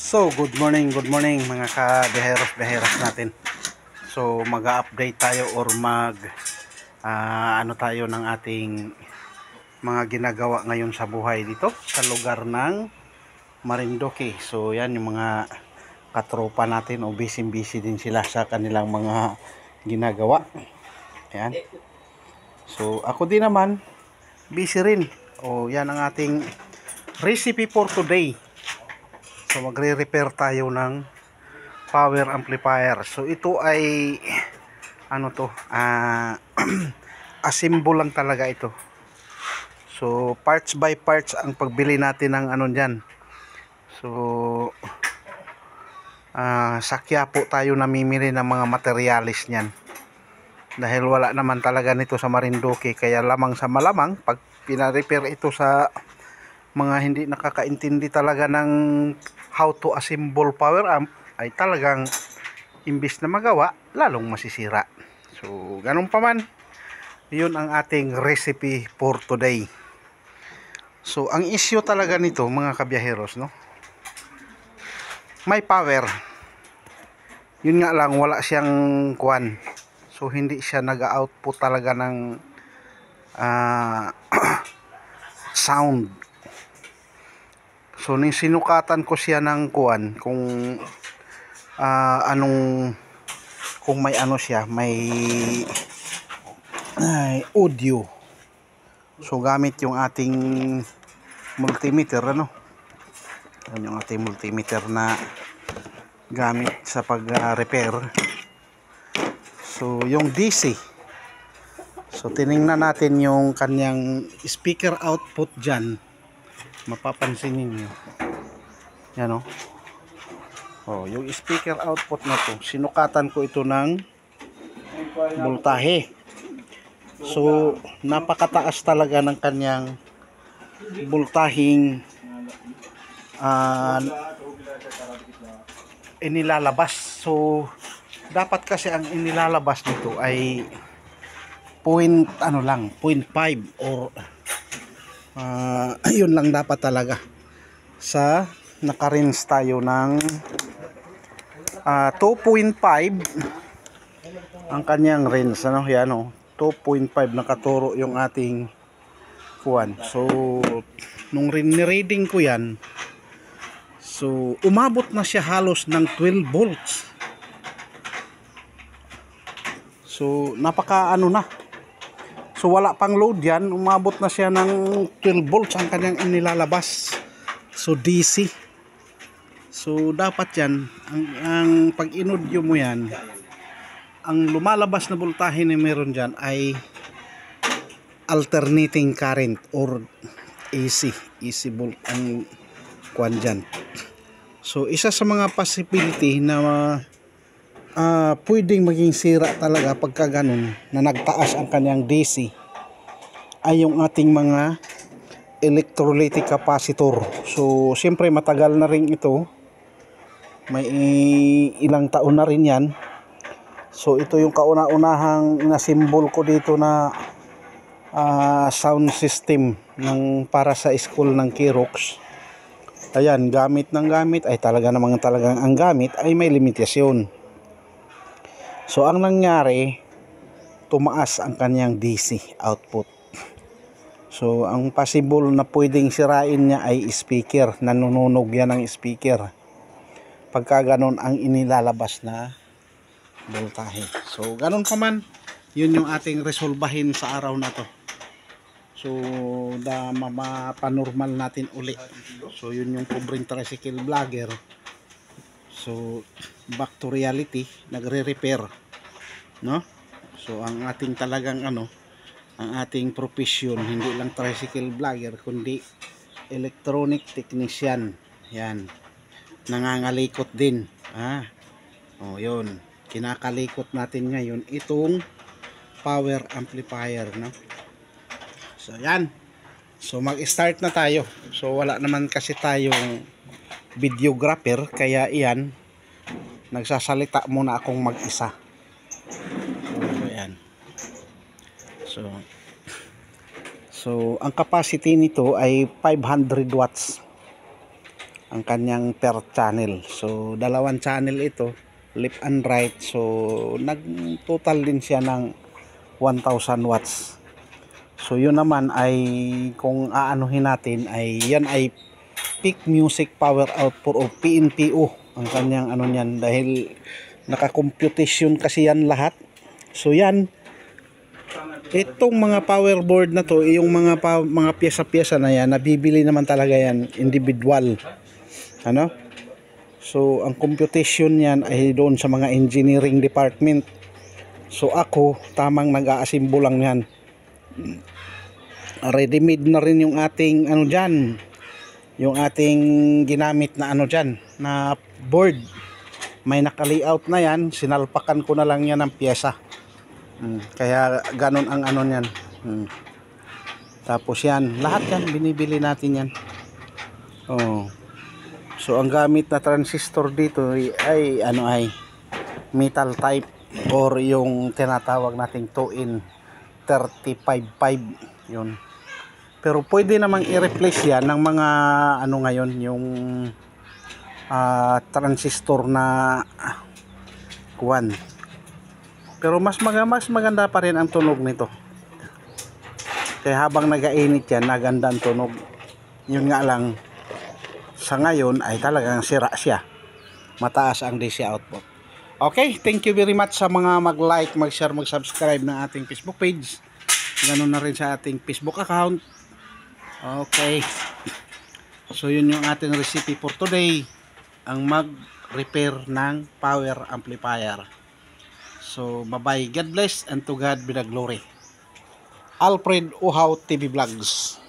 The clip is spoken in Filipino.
So, good morning mga ka-beheros natin. So, mag-update tayo or ano tayo ng ating mga ginagawa ngayon sa buhay dito sa lugar ng Marinduque. So, yan yung mga katropa natin o busy din sila sa kanilang mga ginagawa. Ayan. So, ako din naman busy rin. O, yan ang ating recipe for today. So magre-repair tayo ng power amplifier. So ito ay ano to, assemble lang talaga ito. So parts by parts ang pagbili natin ng ano diyan. So sa Quiapo tayo namimili ng mga materialis niyan. Dahil wala naman talaga nito sa Marinduque, kaya lamang sa malamang pag pina-repair ito sa mga hindi nakakaintindi talaga ng how to assemble power amp, ay talagang imbis na magawa, lalong masisira. So, ganun pa man, yun ang ating recipe for today. So, ang issue talaga nito, mga kabiyaheros, no? May power. Yun nga lang, wala siyang kuwan. So, hindi siya nag-output talaga ng sound. So sinukatan ko siya ng kuwan kung kung may ano siya, may audio. So gamit yung ating multimeter, ano? Yan yung ating multimeter na gamit sa pag-repair. So yung DC. So tiningnan natin yung kanyang speaker output dyan. Mapapansin niyo yan, o. Yung speaker output na to, sinukatan ko ito ng voltahe. So napakataas talaga ng kanyang voltaheng inilalabas. So dapat kasi ang inilalabas nito ay 0.5 or yun lang dapat talaga. Sa naka-range tayo ng 2.5 ang kanyang range, ano, yan, 2.5 nakaturo yung ating kuwan. So nung ni-reading ko yan, so umabot na siya halos ng 12 volts. So napaka ano na. So wala pang load yan, umabot na siya ng 12 volts ang kanyang inilalabas. So DC. So dapat yan, ang pag inaudio mo yan, ang lumalabas na voltahe na meron dyan ay alternating current or AC volt ang kuwan dyan. So isa sa mga possibility na pwedeng maging sira talaga pagka ganun na nagtaas ang kanyang DC ay yung ating mga electrolytic capacitor. So siyempre matagal na rin ito, may ilang taon na rin yan. So ito yung kauna-unahang inasimbol ko dito na sound system para sa school ng Kirox. Ayan, gamit ay talagang ang gamit ay may limitasyon. So ang nangyari, tumaas ang kanyang DC output. So ang possible na pwedeng sirain niya ay speaker, nanununog yan ang speaker pagka ganon ang inilalabas na voltahe. So ganon pa man, yun yung ating resolbahin sa araw na to. So mapanormal natin uli. So yun yung Covering Tricycle Vlogger. So back to reality, nagre-repair, no? So ang ating talagang ang ating profession, hindi lang tricycle vlogger kundi electronic technician. Yan, nangangalikot din. Yun, kinakalikot natin ngayon itong power amplifier, no? So yan, so mag-start na tayo. So wala naman kasi tayong videographer, kaya iyan, nagsasalita muna akong mag-isa. So ayan. So ang capacity nito ay 500 watts. ang kanyang per channel. So dalawang channel ito, left and right. So nag total din siya ng 1000 watts. So yun naman ay kung aanuhin natin ay yan ay peak music power output o PNPO ang kanyang ano niyan, dahil naka-computation kasi yan lahat. So yan, itong mga power board na to, yung mga piyesa-piyesa na yan, nabibili naman talaga yan individual. Ano? So ang computation yan ay doon sa mga engineering department. So ako, tamang nag-aasimbo lang yan. Ready made na rin yung ating ano dyan, yung ating ginamit na ano dyan, na board. May naka-layout na yan, sinalpakan ko na lang yan ng pyesa. Kaya ganun ang ano yan. Tapos yan, lahat yan, binibili natin yan. So ang gamit na transistor dito ay ano ay metal type, or yung tinatawag nating 2 in 35.5 yun. Pero pwede namang i-replace yan ng mga ano ngayon, yung transistor na kuwan. Pero mas maganda pa rin ang tunog nito. Kaya habang nag-ainit yan, naganda ang tunog. Yun nga lang, sa ngayon ay talagang sira siya. Mataas ang DC output. Okay, thank you very much sa mga mag-like, mag-share, mag-subscribe ng ating Facebook page. Ganun na rin sa ating Facebook account. Okay. So yun yung ating recipe for today, ang mag-repair ng power amplifier. So bye-bye. God bless and to God be the glory. Alfred Uhaw TV Vlogs.